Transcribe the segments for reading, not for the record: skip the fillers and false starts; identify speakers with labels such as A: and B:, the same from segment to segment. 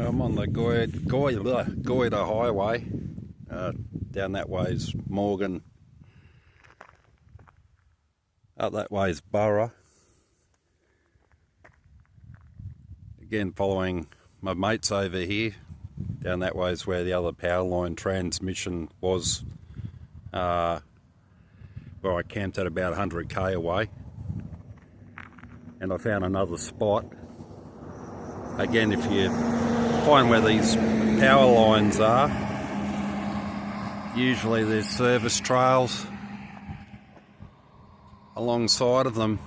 A: I'm on the Goyder Highway. Down that way is Morgan. Up that way is Burra. Again, following my mates over here. Down that way is where the other power line transmission was, where I camped at about 100k away. And I found another spot. Again, if you find where these power lines are, usually there's service trails alongside of them.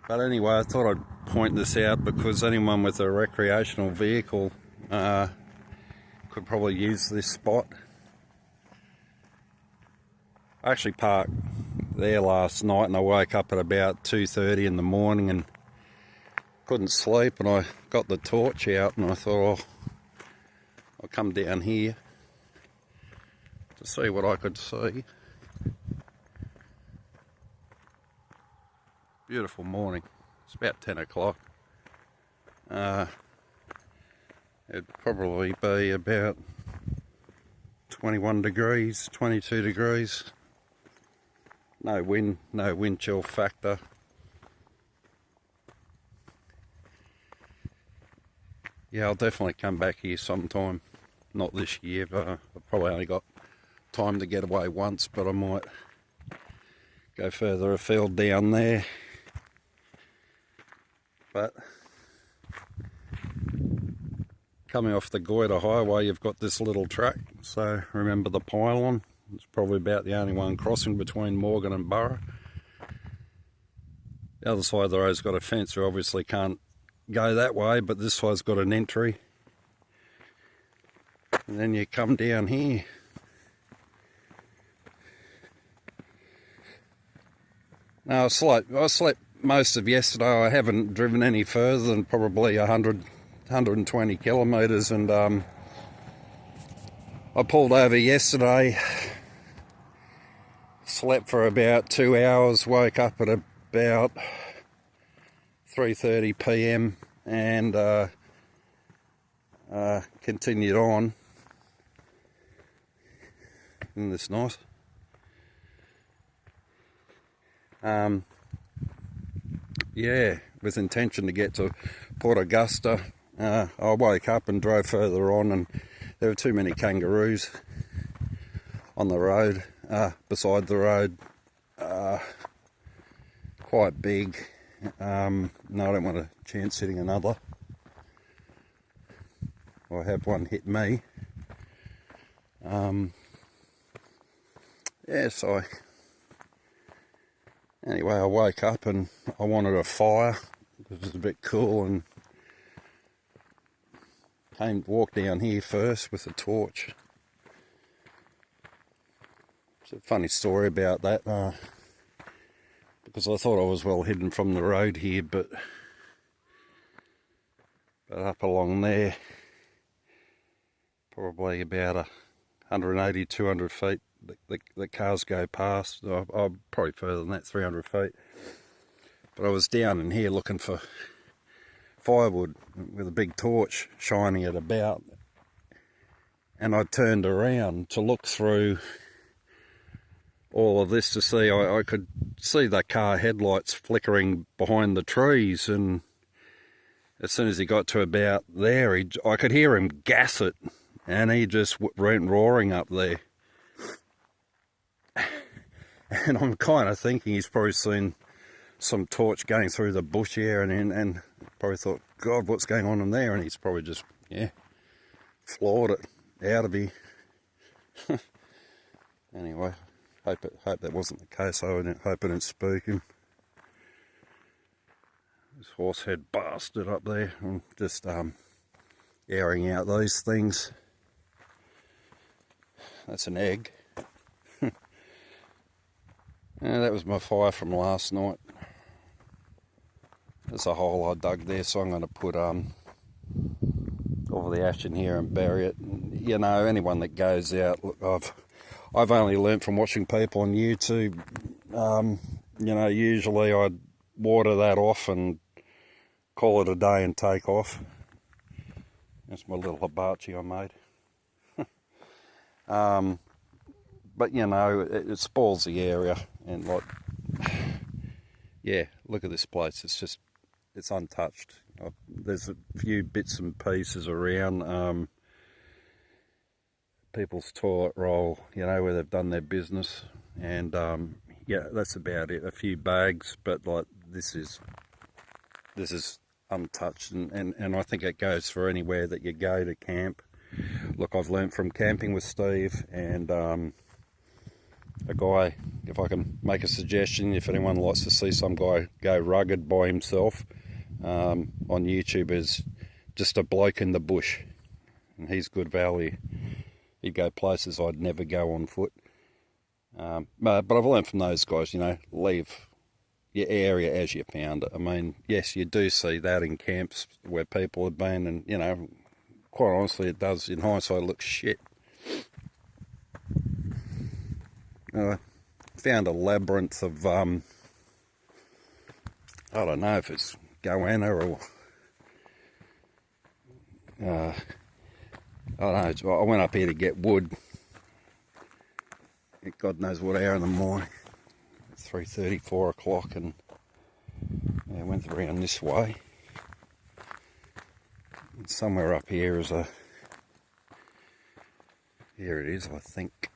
A: But anyway, I thought I'd point this out because anyone with a recreational vehicle could probably use this spot. I actually parked there last night and I woke up at about 2:30 in the morning and couldn't sleep, and I got the torch out and I thought, oh, I'll come down here to see what I could see. Beautiful morning. It's about 10 o'clock. It'd probably be about 21 degrees, 22 degrees. No wind chill factor. Yeah, I'll definitely come back here sometime. Not this year, but I've probably only got time to get away once, but I might go further afield down there. But coming off the Goyder Highway, you've got this little track. So remember the pylon? It's probably about the only one crossing between Morgan and Burra. The other side of the road's got a fence, you obviously can't go that way, but this side's got an entry. And then you come down here. Now I slept most of yesterday. I haven't driven any further than probably 120 kilometres, and I pulled over yesterday, slept for about 2 hours, woke up at about 3:30 p.m. and continued on. Isn't this nice? Yeah, with intention to get to Port Augusta. I woke up and drove further on, and there were too many kangaroos on the road, beside the road. Quite big. No, I don't want a chance hitting another. I have one hit me. Yeah, so anyway, I woke up and I wanted a fire because it was a bit cool, and walked down here first with a torch. It's a funny story about that, because I thought I was well hidden from the road here, but up along there, probably about 180, 200 feet, the cars go past. I'm probably further than that, 300 feet. But I was down in here looking for firewood with a big torch shining it about, and I turned around to look through all of this to see. I could see the car headlights flickering behind the trees, and as soon as he got to about there, I could hear him gas it, and he just went roaring up there. And I'm kind of thinking he's probably seen some torch going through the bush here, and probably thought, God, what's going on in there? And he's probably just, yeah, floored it out of here. Anyway, hope that wasn't the case. I hope I didn't spook him. This horsehead bastard up there. I'm just airing out those things. That's an egg. Yeah, that was my fire from last night. There's a hole I dug there, so I'm going to put all the ash in here and bury it. You know, anyone that goes out, look, I've only learnt from watching people on YouTube. You know, usually I'd water that off and call it a day and take off. That's my little hibachi I made. But you know, it spoils the area, and like, yeah, look at this place. It's untouched. There's a few bits and pieces around. People's toilet roll, you know, where they've done their business, and yeah, that's about it. A few bags, but like this is untouched, and I think it goes for anywhere that you go to camp. Look, I've learnt from camping with Steve and a guy, if I can make a suggestion, if anyone likes to see some guy go rugged by himself, on YouTube, is just a bloke in the bush, and he's good value. He'd go places I'd never go on foot. But I've learned from those guys, you know, leave your area as you found it. I mean, yes, you do see that in camps where people have been, and, you know, quite honestly, it does, in hindsight, look shit. I found a labyrinth of, I don't know if it's goanna or, I don't know, I went up here to get wood. God knows what hour in the morning. 3:30, 4 o'clock, and yeah, went around this way. And somewhere up here is a, here it is, I think.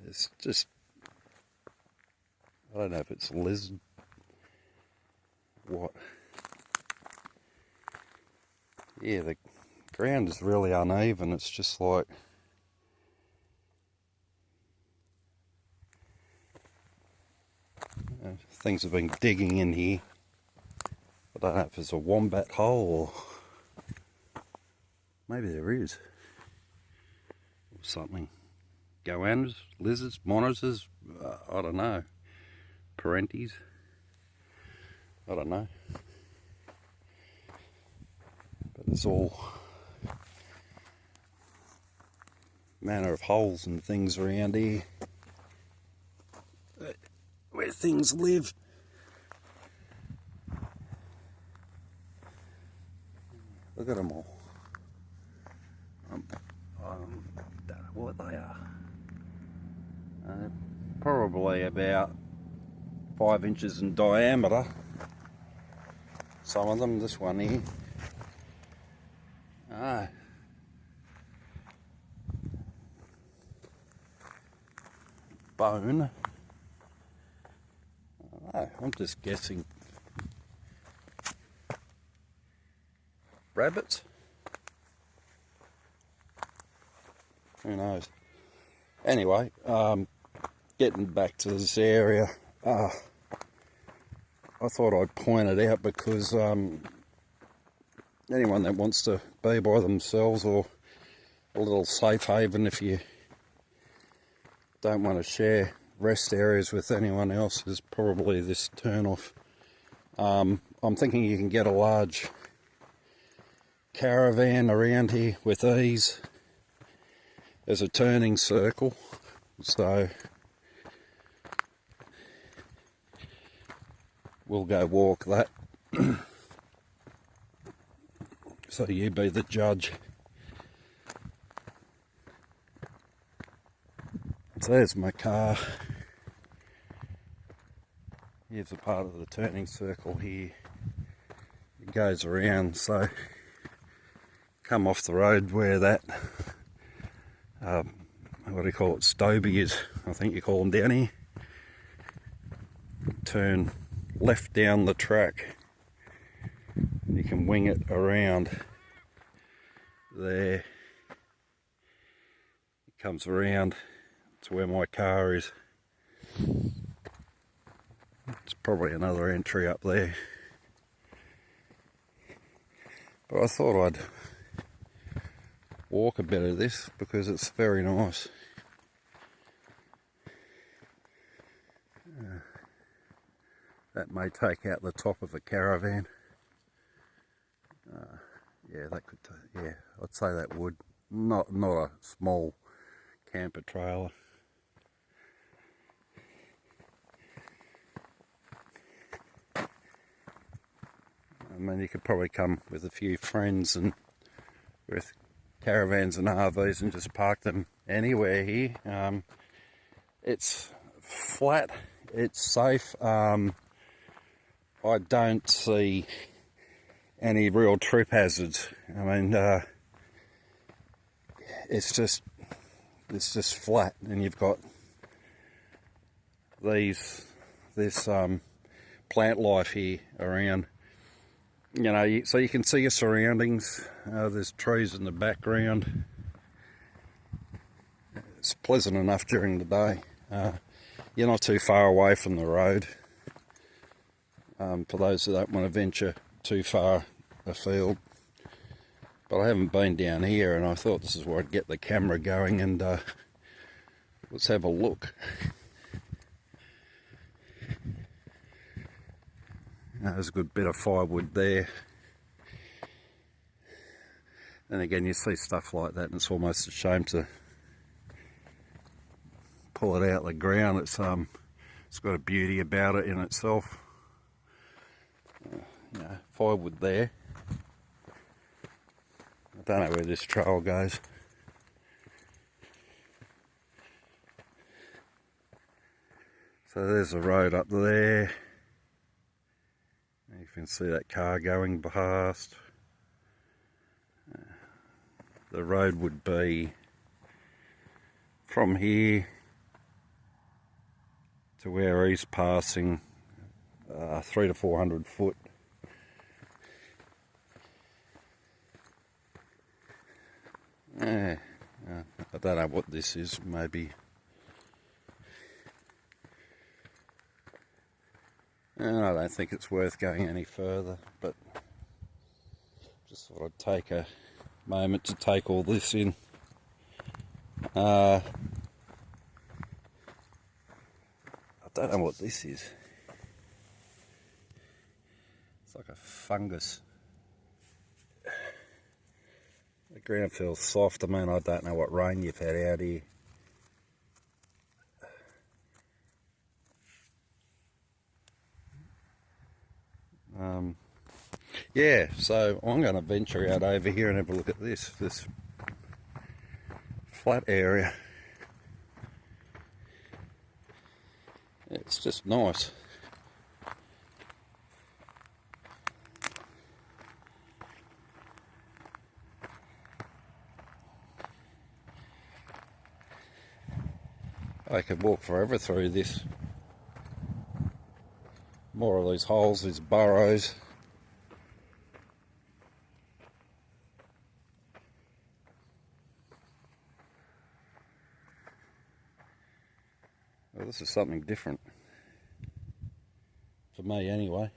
A: It's just, I don't know if it's lizard, what. Yeah, the ground is really uneven. It's just like, things have been digging in here. I don't know if it's a wombat hole or maybe there is, or something. Goannas, lizards, monitors, I don't know. Parentes, I don't know. But there's all manner of holes and things around here where things live. Look at them all. Don't know what they are. Probably about 5 inches in diameter. Some of them, this one here. Bone. I'm just guessing. Rabbits? Who knows? Anyway, getting back to this area, I thought I'd point it out because anyone that wants to be by themselves, or a little safe haven if you don't want to share rest areas with anyone else, is probably this turn off. I'm thinking you can get a large caravan around here with ease. There's a turning circle, so we'll go walk that. So you be the judge. So there's my car. Here's a part of the turning circle here. It goes around, so come off the road where that, what do you call it, Stobie is, I think you call them down here. Turn left down the track. You can wing it around there. It comes around to where my car is. It's probably another entry up there. But I thought I'd walk a bit of this because it's very nice. That may take out the top of a caravan. Yeah, that could. Yeah, I'd say that would. Not a small camper trailer. mean, you could probably come with a few friends and with caravans and RVs and just park them anywhere here. It's flat, it's safe. I don't see any real trip hazards. I mean, it's just flat, and you've got this plant life here around. You know, so you can see your surroundings. There's trees in the background. It's pleasant enough during the day. You're not too far away from the road. For those that don't want to venture too far afield. But I haven't been down here, and I thought this is where I'd get the camera going, and let's have a look. There's a good bit of firewood there. And again, you see stuff like that, and it's almost a shame to pull it out of the ground. It's got a beauty about it in itself. Firewood there. I don't know where this trail goes. So there's the road up there. You can see that car going past. The road would be from here to where he's passing, 300 to 400 foot. I don't know what this is, maybe. I don't think it's worth going any further, but just thought I'd take a moment to take all this in. I don't know what this is. It's like a fungus. The ground feels soft. I mean, I don't know what rain you've had out here. Yeah, so I'm going to venture out over here and have a look at this flat area. It's just nice. I could walk forever through this. More of these holes, these burrows. Well, this is something different. For me, anyway.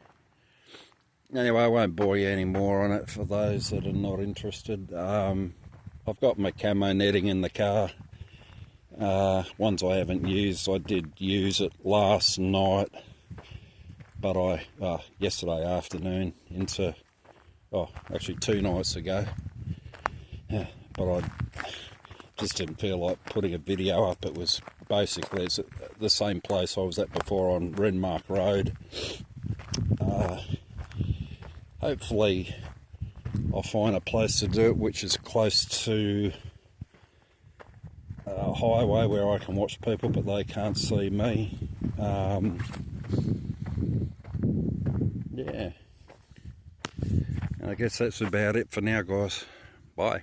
A: Anyway, I won't bore you any more on it for those that are not interested. I've got my camo netting in the car. Ones I haven't used. I did use it last night, but yesterday afternoon into, actually 2 nights ago. But I just didn't feel like putting a video up. It was basically, it's at the same place I was at before on Renmark Road. Hopefully I'll find a place to do it which is close to a highway where I can watch people but they can't see me. Yeah, and I guess that's about it for now, guys. Bye.